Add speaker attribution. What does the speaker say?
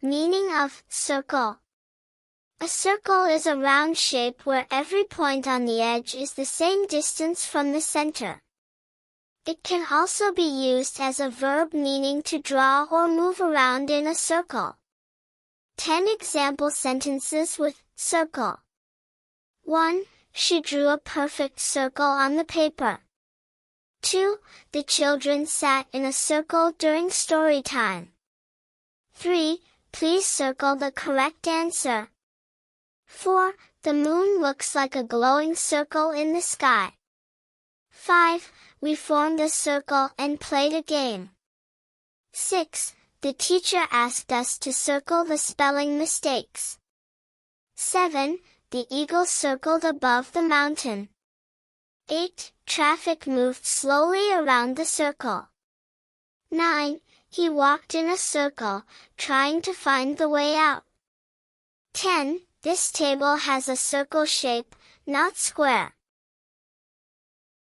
Speaker 1: Meaning of circle. A circle is a round shape where every point on the edge is the same distance from the center. It can also be used as a verb meaning to draw or move around in a circle. 10 example sentences with circle. 1. She drew a perfect circle on the paper. 2. The children sat in a circle during story time. 3. Please circle the correct answer. 4. The moon looks like a glowing circle in the sky. 5. We formed a circle and played a game. 6. The teacher asked us to circle the spelling mistakes. 7. The eagle circled above the mountain. 8. Traffic moved slowly around the circle. 9. He walked in a circle, trying to find the way out. 10. This table has a circle shape, not square.